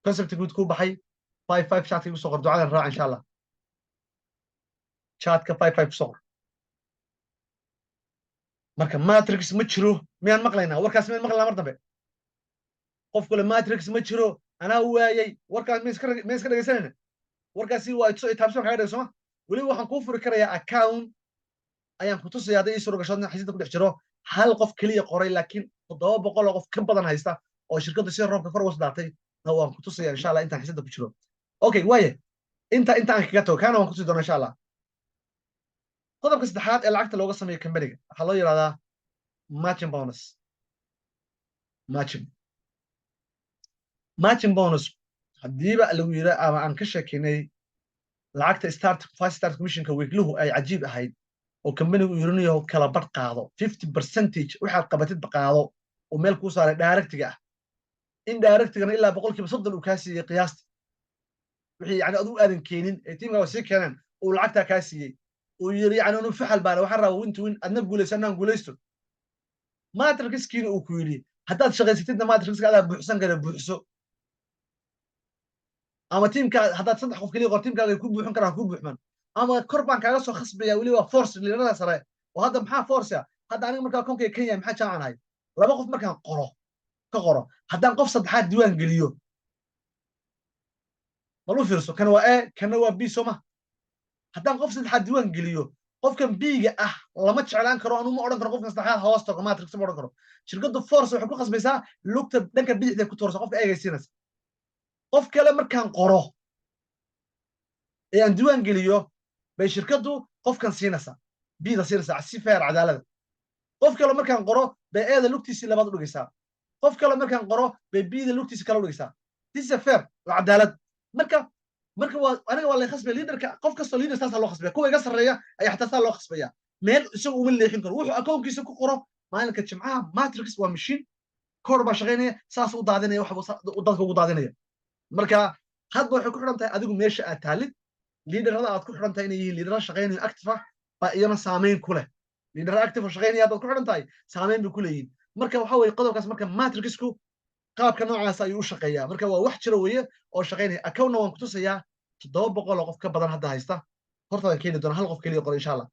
concept guud kuu baxay 55 chatka igu soo qor ducadan raac insha allah chatka 55 kusoo qor marka matrix ma jiro miyaan maqlaynaa warkaas miyaan maqlaynaa mar dambe qof kale matrix ma jiro anaa waayay warkaas ma iska dhegaysanayna warkaasi waa taabsi kaga dhigay sooma weliba waxaan kuu furi karayaa account ayaan ku tusaya hadday ii suura gashoodna xisida ku dhex jiro hal qof keliya qoray laakiin 700 oo qof ka badan haysta oo shirkaddu sida roobka kor uga sadaatay waan ku tusaya insha allah intaan xisida ku jiro okay waaye intaan kaga tago kaana waan ku tusi doonaa insha allah qodobka saddexaad ee lacagta looga sameeyo kambaniga waxaa loo yidhahdaa margin bonus margin bonus haddiiba lagu yidha ama aan ka sheekinay lacagta fast start commissionka weekluhu ay cajiib ahayd oo kambanigu yirinayo kala badh qaado 50% waxaad qabatidba qaado oo meel kuu saaray directiga ah in directigana ilaa 30% uu kaa siiyey qiyaasta wixii yani aduu aadan keenin ee tiimka waa sii keeneen uu lacagtaa kaa siiyey uu yiri yani inu faxal baana waxaan rabaa win adna guulaysanaan guulaysto matrixkiina uu ku yidhi haddaad shaqaysatidna matrixka adaa buuxsan kara buuxso ama tiimka haddaad 3 qof kaliya qor tiimkaaga ay ku buuxin karaan ku buuxman ama kor baan kaaga soo khasbaya weliba force liirada sare oo hadda maxaa force hadda aniga markaa konkay Kenya maxaa jaacanahay 2 qof markaan qoro haddaan qof saddexaad diiwaan geliyo malu fiirso kan waa A kana waa B soma haddaan qof saddexaad diiwaan geliyo qofkan B-ga ah lama jeclaan karo anu ma odhan karo qofkan saddexaad hoos tago matrix ma odhan karo shirkaddu force waxay ku khasbaysaa lugta dhanka bidixda ku toorso qofka eegaysiinaysa qof kale markaan qoro ee aan diiwaan geliyo bay shirkaddu qofkan siinaysaa B-da siinaysaa si fair cadaalada qof kale markaan qoro bay A-da lugtiisii labaad u dhigaysaa qof kale markaan qoro bay B-da lugtiisii kale u dhigaysaa this is fair waa cadaalad marka waa aniga waa la khasbay leaderka qof kastoo leader saas loo khasbaya kuwa iga sarreeya ayaa xataa saa loo khasbaya meel isagu uma leexin karo wuxuu akoonkiisa ku qoro maalinka jimcaha matrix waa machine koor baa shaqaynaya saas u daadinaya wax dadka ugu daadinaya marka hadba waxay ku xidhan tahay adigu meesha aad taalid liidarada aad ku xidhan tahay inay yihiin liidara shaqaynaya active ah baa iyana saameyn ku leh liidara active oo shaqaynaya haddaad ku xidhan tahay saameyn bay ku leeyihin marka waxa weeye qodobkaas marka matrixku qaabka noocaas ayuu u shaqeeyaa marka waa wax jira weeye oo shaqaynaya accountna waan ku tusayaa 700 oo qof ka badan hadda haysta horta waan keeni doonaa hal qof keliya qor insha allah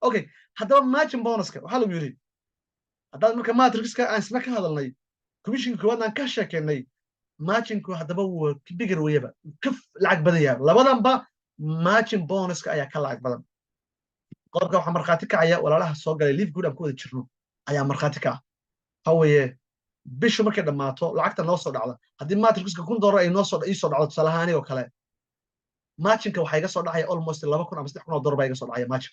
okay haddaba margin bonuska waxaa lagu yidhi haddaad marka matrixka aan isna ka hadalnay commissionka koowaad aan ka sheekeynay marginku haddaba waa bigger weyaba ka lacag badan yahay labadanba margin bonuska ayaa ka lacag badan qodobka waxaa markhaati kacaya walaalaha soo galay live good aan ku wada jirno ayaa markhaati kaca waxa weeye bishu markay dhammaato lacagta noo soo dhacda haddii matrixka $1,000 ay ii soo dhacdo tusaale ahaan oo kale marginka waxaa iga soo dhacaya almost 2,000 ama $3,000 baa iga soo dhacaya margin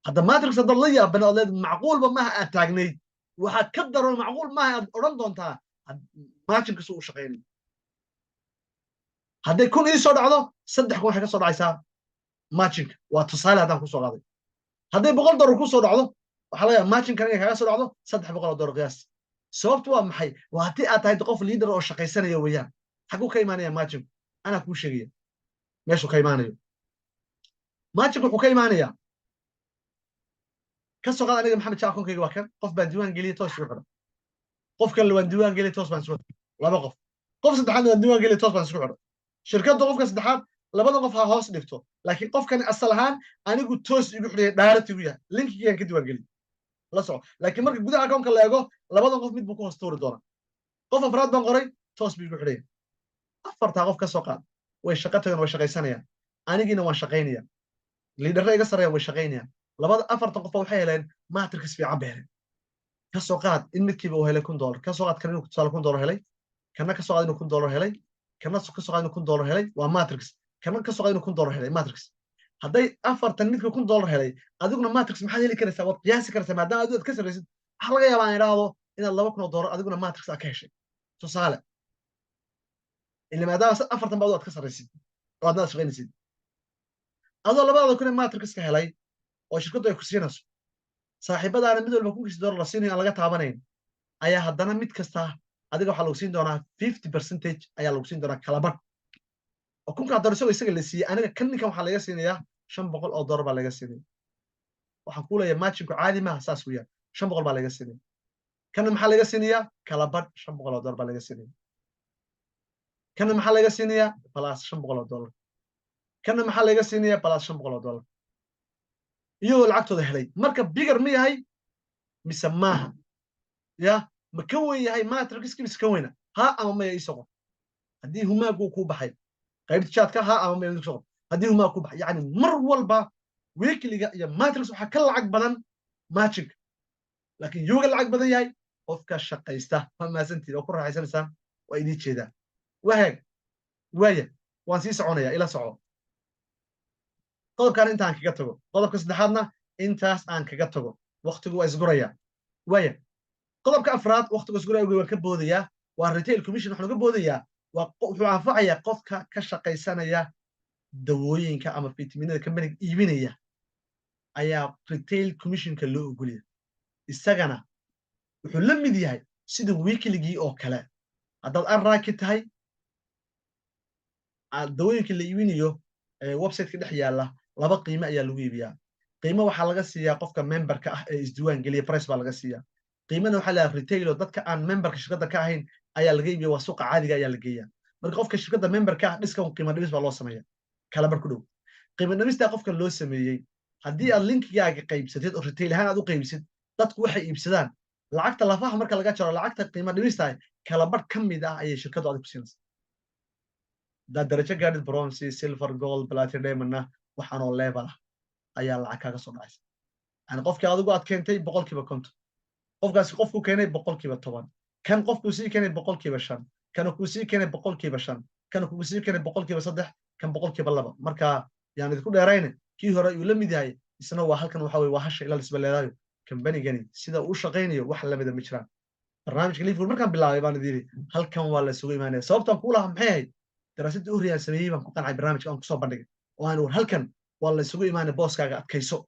hadda matrix haddaad la yaaban ood leed macquulba maaha aad taagnayd waxaa ka daran macquul maaha aad odhan doontaa marginka suu u shaqaynayo hadday 1,000 ii soo dhacdo 3,000 waxay ka soo dhacaysaa marginka waa tusaale haddaan kusoo qaaday hadday $100 ku soo dhacdo waxaa laga yaabaa marginkan inay kaga soo dhacdo $300 qiyaas sababtu waa maxay waa haddii aad tahay qof leader oo shaqaysanaya weeyaan xaguu ka imaanaya marginku anaa kuu sheegaya meeshuu ka imaanayo marginku wuxuu ka imaanayaa ka soo qaad aniga maxamed jaa akonkayga waa kan qof baan diiwaan geliyay toos ugu xidhan qof kale waan diiwaan geliyay toos baan isugu xidhan 2 qof saddexaad waan diiwaan geliyay toos baan isugu xidhan shirkadda qofka saddexaad 2 qof ha hoos dhigto laakiin qofkan asal ahaan anigu toos igu xidhay direct igu yahay linkigaan ka diiwaan geliyay la soco laakiin marka gudaha akoonka la eego 2 qof mid buu ku hoos tuuri doonaa qof afraad baan qoray toos buu igu xidhay afartaa qof ka soo qaad way shaqo tagan way shaqaysanayaan anigiina waan shaqaynaya liidarra iga sarreeya way shaqaynayaan afartan qof waxay heleen matrix fiican bay heleen ka soo qaad in midkiiba uu helay $1,000 ka soo qaad kan inuu tusaale $1,000 helay kana ka soo qaad inuu $1,000 helay kana ka soo qaad inuu $1,000 helay waa matrix kana ka soo qaad inuu $1,000 helay matrix hadday afartan midka $1,000 helay adiguna matrix maxaad heli karaysaa waad qiyaasi karaysaa maadaama aad ka sarraysid waxaa laga yaabaa aan idhaahdo inaad $2,000 adiguna matrix aad ka heshay tusaale إلا ما دام أفرت بعض كسر يصير بعض ناس غير يصير هذا اللي بعض كنا ما تركز كهلاي وشركته يكسرينس صاحب هذا أنا مدل بكون كسر راسيني على جت عبانين أيها هدنا ميت كسته هذا جو حلوسين دونا 50% أيها لوسين دونا كلامك وكون كان درسوا يسجل لسي أنا كني كم حلايا سينيا $500 baa laga siinaya waxaan ku leeyahay matchinku caadi maaha saas weeyaan $500 baa laga siinaya kana maxaa laga siinayaa kala badh $500 baa laga siinaya kana maxaa laga siinayaa plus $500 kana maxaa laga siinayaa plus $500 iyagoo lacagtooda helay marka bigger ma yahay mise maaha ya ma ka weyn yahay matrixki mise ka weyna ha ama maya ii soqon haddii humaagu kuu baxay qaybta chatka ha ama maya ii soqon haddii humaagu kuu baxay yacni mar walba weekliga iyo matrix waxaa ka lacag badan matching laakiin yuuga lacag badan yahay qofka shaqaysta ma maasantiid oo ku raaxaysanaysaan waa idii jeedaa waheeg waaya waan sii soconayaa ila soco qodobkan intaan kaga tago qodobka saddexaadna intaas aan kaga tago waqtigu waa isgurayaa waaya qodobka afraad waqtigu isguraya waan ka boodayaa waa retail commission waxaan uga boodayaa wuxuu anfacayaa qofka ka shaqaysanaya dawooyinka ama fitaminada kambaniga iibinaya ayaa retail commissionka loo ogolaya isagana wuxuu la mid yahay sida weekligii oo kale haddaad arraaki tahay dawooyinka la iibinayo website-ka dhex yaalla laba qiime ayaa lagu iibiyaa qiimo waxaa laga siiyaa qofka memberka ah ee isdiiwaan geliya price baa laga siiyaa qiimana waxaa la retail oo dadka aan memberka shirkadda ka ahayn ayaa laga iibiya waa suuqa caadiga ayaa la geeyaa marka qofka shirkadda memberka ah discount qiimo dhimis baa loo sameeya kala bar ku dhow qiimo dhimistaa qofka loo sameeyey haddii aad linkigaaga qaybsatid oo retail ahaan aad u qaybsid dadku waxay iibsadaan lacagta lafaha marka laga jaro lacagta qiimo dhimista kala bar ka mid ah ayay shirkaddu adig ku siinaysaa haddaad darajo gaadhid bronze silver gold platinum diamondna waxaanoo level ah ayaa lacag kaaga soo dhacaysa yani qofkii adigu aad keentay 50% qofkaasi qofku keenay 10% kan qofku sii keenay 5% kana ku sii keenay 5% kana ku sii keenay 3% kan 2% marka yani isku dheerayna kii hore uu la mid yahay isna waa halkan waxa weeye waa hasha ila isbaleedayo kambanigani sida uu shaqeynayo wax la mid ma jiraan barnaamijka Liverpool markaan bilaabay baan idiri halkan waa la isugu imaanaya sababtan ku lahaa maxay ahayd daraasadii u riyaan sameeyay baan ku qancay barnaamijka aan ku soo bandhigay oo aan halkan waa la isugu imaanay booskaaga adkayso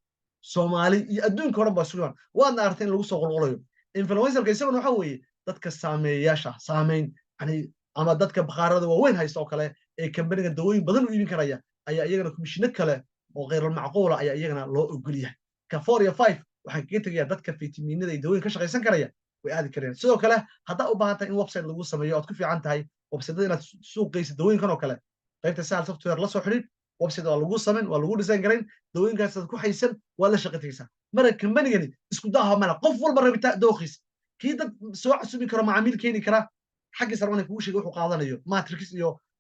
Soomaali iyo adduunka hore baa isugu imaan waadna aragtay in lagu soo qulqulayo influencerka isaguna waxa weeye dadka saameeyaasha saameyn yani ama dadka bakhaarada waaweyn haysta oo kale ee kambaniga dawooyin badan u iibin karaya ayaa iyagana komishino kale oo غير macquul ayaa iyagana loo ogol yahay ka 4 iyo 5 waxaan kaga tagayaa dadka fitamiinada iyo dawooyin ka shaqaysan karaya way aadi kareen sidoo kale hadda u baahan tahay in website lagu sameeyo aad ku fiican tahay website-da inaad suuq geysid dawooyinkan oo kale qaybta sahal software la soo xidhiid website waa lagu sameyn waa lagu design gareyn dawooyinkaas aad ku haysan waa la shaqaysaa marka kambanigani isku daha mala qof walba rabita dooqiis kii dad soo cusubin karo macaamiil keeni kara xagga sarwana kugu sheegay wuxuu qaadanayo matrix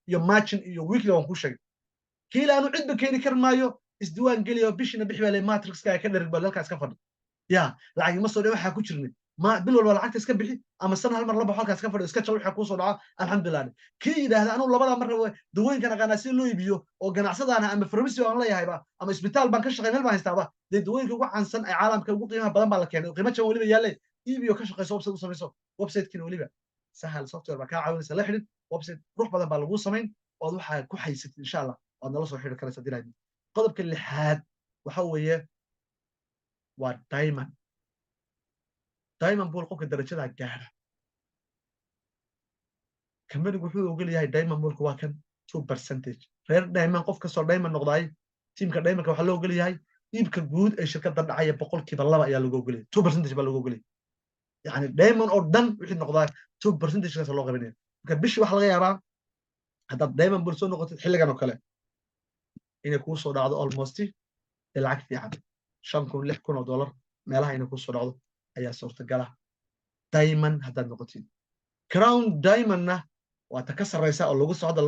iyo matching iyo weekly waan ku sheegay kii laanu cidba keeni kar maayo isdiiwaan geliyo bishina bixi baa matrix-ka ka dherig bal halkaas ka fadhi ya lacag ma soo waxa ku jirnay ma bil walba lacagta iska bixi ama san hal mar laba halkaas ka fadhi iska jaw waxa ku soo dhaca alxamdulillah kii yiraahdo anu labada mar dawooyinkan aqaana si loo iibiyo oo ganacsadaana ama pharmacy aan leeyahay ba ama isbitaal baan ka shaqeyn meel baan haystaaba dawooyinka ugu caansan ee caalamka ugu qiimaha badan baa la keenay qiimo jaban waliba yaale iibiyo ka shaqeyso website u sameeyso website-kina waliba sahal software ba ka caawinaysa la xidhid website ruux badan baa lagu sameyn oo waxa ku haysatid insha Allah oo nala soo xidhi karaysa dilayd qodobka lixaad waxa weeye waa diamond pool qofka darajada gaara kambanigu wuxuu ogol yahay diamond poolku waa kan 2% reer diamond qof kastoo diamond noqday tiimka diamondka waxa loo ogol yahay iibka guud ee shirkadda dhacaya 2% ayaa lagu ogol yahay 2% baa lagu ogol yahay yani diamond oo dhan wixii noqday 2% kaas loo qabanaya marka bishi waxa laga yaabaa haddaad diamond pool soo noqotid xilligan oo kale inay kuu soo dhacdo almost lacag fiican $5,000 meelaha inay kuu soo dhacdo ayaa suurtagal ah diamond haddaad noqotid crown diamondna waa ta ka sarreysa oo lagu socdo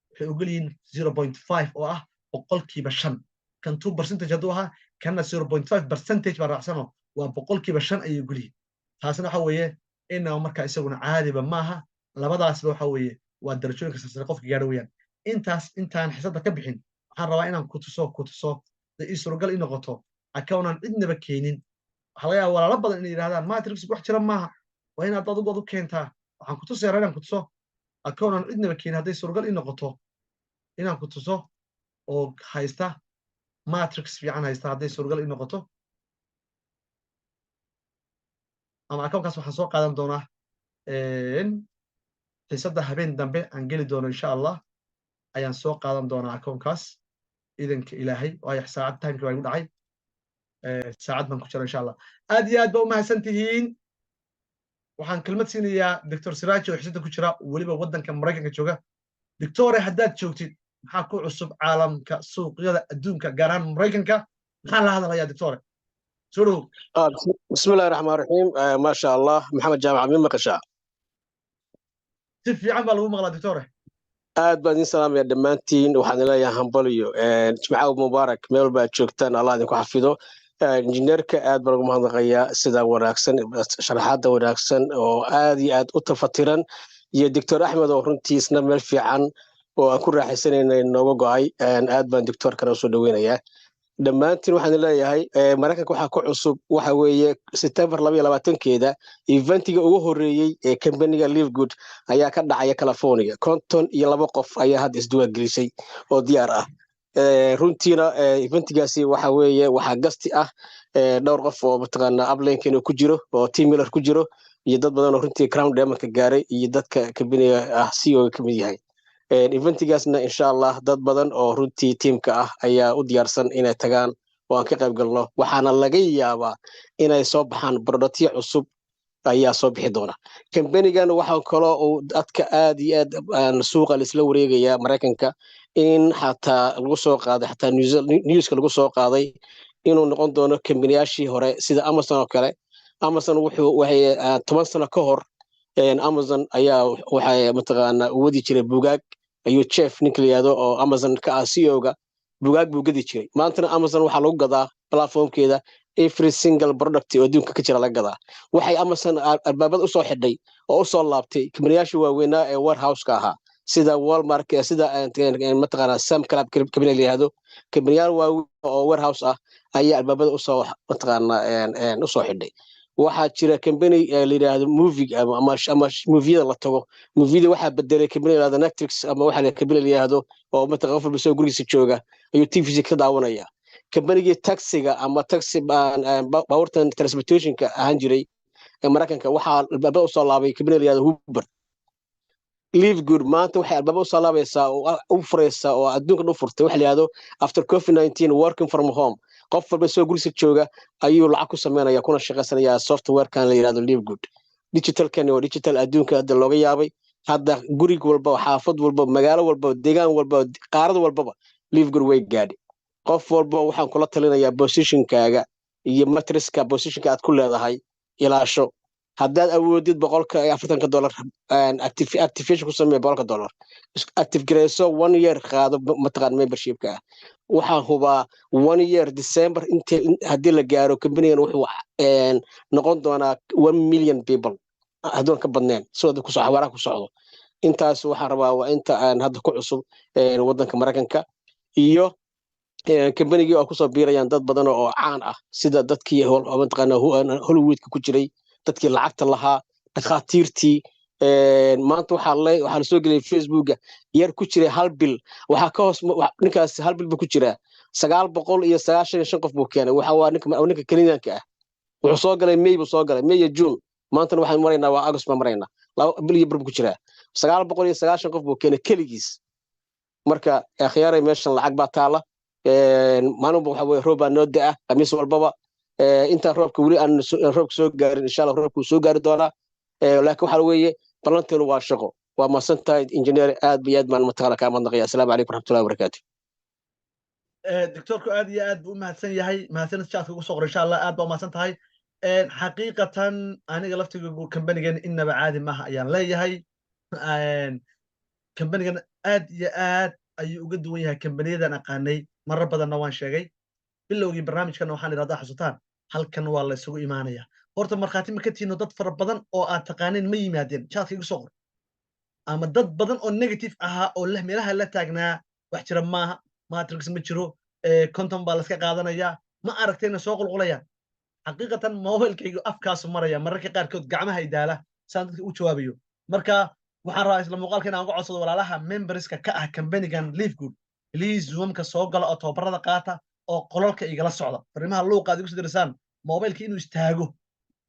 waxay ogol yihiin 0.5 oo ah 5% kan 2% hadduu ahaa kana 0.5% baa raacsano waa 5% ayay ogol yihiin taasina waxa weeye inaa markaa isaguna caadiba maaha labadaasba waxa weeye waa darajooyinka sare qofka gaadho weeyaan intaan xisadda ka bixin waxaan rabaa inaan ku tuso ii suuragal in noqoto account cidnaba keenin waxa laga yaabaa walaalo badan inay yiraahdaan matrix wax jira maaha waa inaad adigu u keentaa waxaan ku tusayaa inaan ku tuso account cidnaba keenin hadday suuragal in noqoto inaan ku tuso oo haysta matrix fiican haysta hadday suuragal in noqoto ama account-kaas waxaan soo qaadan doonaa xisadda habeen dambe aan geli doono insha Allah ayaan soo qaadan doonaa account-kaas idanka ilaahay waayo saacad timekii waa igu dhacay saacad baan ku jira insha allah aad iyo aad ba u mahadsantihiin waxaan kelmad siinayaa doctor siraaji oo xisada ku jira weliba waddanka maraykanka jooga doctore haddaad joogtid maxaa ku cusub caalamka suuqyada adduunka gaar ahaan maraykanka maxaa la hadlayaa doctore soo dhow بسم الله الرحمن الرحيم ما شاء الله محمد جامع من مقشع si fiican baa lagu maqlaa doctore aad baan idin salaamaya dhammaantiin waxaan leeyahay hambaliyo jimcaha mubaarak meel baa joogtaan allah idinku xafido injineerka aad baan ugu mahadnaqayaa sida wanaagsan sharaxaadda wanaagsan oo aad iyo aad u tafatiran iyo doctor axmed oo runtiisna meel fiican oo aan ku raaxaysanayna nooga go'ay aad baan doctorkana usoo dhaweynayaa dhammaantiin waxaan leeyahay maraykanka waxaa ku cusub waxa weeye September 22keeda eventiga ugu horeeyay ee companyga Livegood ayaa ka dhacaya California 52 qof ayaa hadda isdiiwaangelisay oo diyaar ah runtiina eventigaasi waxa weeye waxa gasti ah dhowr qof oo mataqaana upline ku jiro oo team Miller ku jiro iyo dad badan oo runtii crown diamond ka gaaray iyo dadka companyga ah CEO ka mid yahay eventigaasna insha Allah dad badan oo runtii teamka ah ayaa u diyaarsan inay tagaan oo aan ka qayb galno waxaana laga yaabaa inay soo baxaan productyo cusub ayaa soo bixi doona companygan waxa kale oo dadka aad iyo aad suuqa la isla wareegaya Mareykanka in xataa lagu soo qaaday xataa newska lagu soo qaaday inuu noqon doono companyyaashii hore sida Amazon oo kale Amazon waxay 10 sano ka hor Amazon ayaa waxay mataqaana u wadi jiray buugaag ayuu chef ninka la yiraahdo oo Amazon ka ah CEO-ga buugaag buu gadi jiray maantana Amazon waxa lagu gadaa platformkeeda every single product oo adduunka ka jira laga gadaa waxay Amazon albaabada u soo xidhay oo u soo laabtay kamriyaasha waaweyn ee warehouse ka ahaa sida Walmart sida mataqaana Sam Club kamriya la yiraahdo kamriyaal waaweyn oo warehouse ah ayaa albaabada u soo mataqaana u soo xidhay waxaa jira company la yiraahdo movie ama movie-da la tago movie-da waxa bedelay company la Netflix ama waxa la company la yiraahdo oo mataqaana qof soo gurigiisa jooga ayuu TV ka daawanaya company taxiga ama taxi powertan transportation-ka ahaan jiray Mareykanka waxa albaabada u soo laabay company la yiraahdo Uber Livegood maanta waxay albaabada u soo laabaysaa oo u fureysaa oo adduunka u furtay waxa la yiraahdo after COVID-19 working from home qof walba soo guriga jooga ayuu lacag ku sameynaya kuna shaqaysanaya software kan la yiraahdo Livegood digital kan oo digital adduunka hadda looga yaabay hadda guriga walba xaafad walba magaalo walba deegaan walba qaarad walba Livegood way gaadhay qof walba waxaan kula talinayaa position-kaaga iyo matriska position-ka aad ku leedahay ilaasho haddaad awoodid $40 activation ku samee $100 active gareyso 1 year qaado mataqaan membership-ka waxaan hubaa 1 year December inta haddii la gaaro company-gan wuxuu noqon doonaa 1 million people haddii ka badneen soo ku soo xawaaraha ku socdo intaas waxaan rabaa waa inta aan hadda ku cusub waddanka Mareykanka iyo company-gii oo ku soo biirayaan dad badan oo caan ah sida dadkii mataqaana Hollywood-ka ku jiray dadkii lacagta lahaa dhaqaatiirtii maanta waxaa la soo geliyay Facebook-ga yar ku jiray 1 bil waxa ka hoos ninkaas 1 bil ku jira 995 qof buu keenay waxa waa ninka Kenyaanka ah wuxuu soo galay May buu soo galay May iyo June maanta waxaan maraynaa waa August ma maraynaa 2 bil iyo bar ku jira 990 qof buu keenay kaligiis marka akhyaaray meeshan lacag baa taala maalinba waxa way roob noo daa khamiis walbaba inta roobka wali aan roobka soo gaarin insha Allah roobku soo gaari doona laakiin waxa weeye balanteenu waa shaqo waa masantahay engineer aad biyad baan mataqaana ka madnaqaya assalaamu calaykum waraxmatullaahi wabarakaatuh doctorku aad iyo aad buu mahadsan yahay mahadsanid chat ugu soo qoray insha Allah aad baa mahadsan tahay xaqiiqatan aniga laftiga company-gan inaba caadi maaha ayaan leeyahay company-gan aad iyo aad ayuu uga duwan yahay company-yadan aqaanay marar badanna waan sheegay bilowgii barnaamijkana waxaan idhahdaa xasuutaan halkan waa la isugu imaanaya horta markhaati ma ka tiino dad fara badan oo aad taqaaneen ma yimaadeen chatka igu soo qor ama dad badan oo negative ahaa oo meelaha la taagnaa wax jira maaha matrix ma jiro content baa la iska qaadanayaa ma aragtayna soo qulqulayaan xaqiiqatan mobilkaygu afkaasu maraya mararka qaarkood gacmaha idaala saan dadka u jawaabayo marka waxaan rabaa isla muuqaalka inaan uga codsado walaalaha memberska ka ah company-gan Livegood please zoomka soo gala oo tababarada qaata oo qolalka igala socda fariimaha luuqa aad igu soo dirsaan mobilka inuu istaago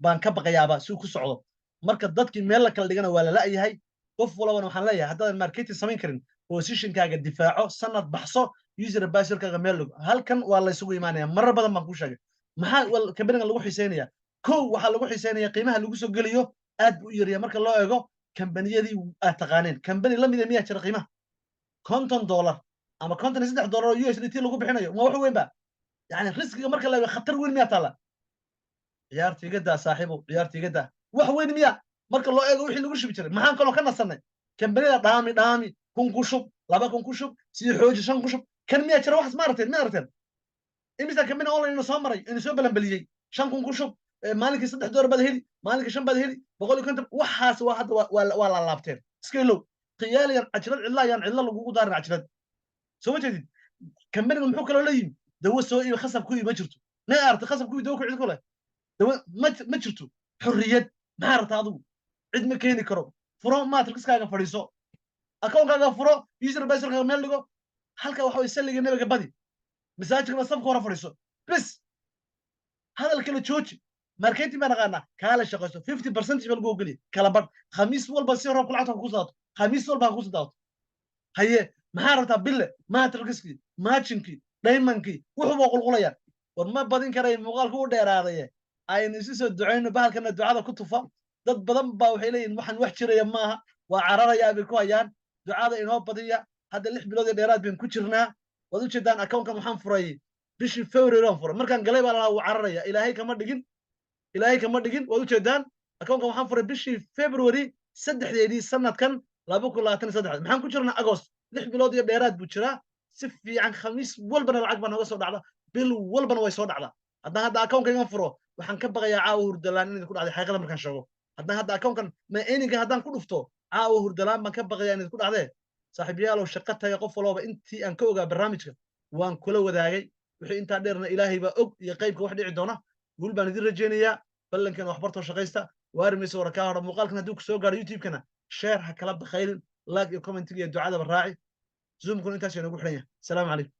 baan ka baqayaaba si uu ku socdo marka dadkii meel la kala dhigana waa la la'yahay qof walbana waxaan leeyahay haddaadan marketing samayn karin positionkaaga difaaco sanad baxso user advisorkaaga meel dhig halkan waa la isugu imaanaya marar badan baan ku sheegay maxaa kambaniga lagu xiiseynaya kow waxaa lagu xiiseynaya qiimaha lagu soo geliyo aad buu u yaryahay marka loo eego kambaniyadii aad taqaaneen kambani la mida miyaa jira qiimaha $50 ama $53 oo USDT lagu bixinayo ma wax weyn ba yani riskiga marka la eego khatar weyn miyaa taala ciyaartiga daa saaxiibo ciyaartiga daa wax weyn miyaa marka loo eego wixii lagu shubi jiray maxaan kaloo ka nasanay kambaniyada dhaami 1,000 ku shub 2,000 ku shub sii xooji 5 ku shub kan miyaa jira waxas ma aragteen imisa kambani online soo maray in soo balanbaliyay 5,000 ku shub maalinkii $3 baad heli maalinkii 5 baad heli 150 waxaas waa hadda waa la laabteen iska ilow qiyaaliyan ajrad cidlaayaan cidla lagugu daarin ajrad soo ma jeedid kambaniga muxuu kaloo leeyihin dawo soo iyo khasab ku ma jirto ma aragtay khasab ku dawo ku cid kale dawo ma jirto xurriyad ma aragtay adigu cid ma keeni karo furo matrixkaaga fadhiiso akoonkaaga furo user advisorkaaga meel dhigo halka waxa way salliga nabiga badi masaajidka safka hore fadhiiso bas hadal kale jooji marketing baan naqaanaa kaala shaqayso 50% baa lagu ogoliye kala badh khamiis walba si roobka lacagta ku saato khamiis walba ku saato haye maxaa rabtaa bille matrixkii matchingkii diamondkii wuxuu baa qulqulaya war ma badin karay muuqaalku u dheeraaday aynu isu soo duceyno bahalkana ducada ku tufa dad badan baa waxay leeyihiin waxaan wax jiraya maaha waa cararaya bay ku hayaan ducada inoo badiya hadda 6 bilood ee dheeraad baan ku jirnaa wad u jeedaan akoonkan waxaan furay bishii February aan furay markaan galay baa la cararaya ilaahay kama dhigin wad u jeedaan akoonkan waxaan furay bishii February 3 sanadkan 2023 maxaan ku jirnaa August 6 bilood iyo dheeraad buu jiraa si fiican khamiis walbana lacag baa nooga soo dhacda bil walbana way soo dhacdaa haddaan hadda akoonkaygan furo waxaan ka baqayaa caawa hurdalaan inay ku dhacday xaqiiqada markaan sheego haddaan hadda akoonkan ma eninga haddaan ku dhufto caawa hurdalaan baan ka baqayaa inay ku dhacdee saaxiibayaalow shaqo taga qof walba intii aan ka ogaa barnaamijka waan kula wadaagay wixii intaa dheerna ilaahay baa og iyo qaybka wax dhici doona guul baan idin rajaynayaa ballankeena waxbartoo shaqaysta waarmaysa warakaa hore muuqaalkan hadduu ku soo gaaro youtube-kana share ha kala bakhaylin like iyo commentiga iyo ducadaba raaci zoomkuna intaas inagu xidhan yahay asalaamu calaykum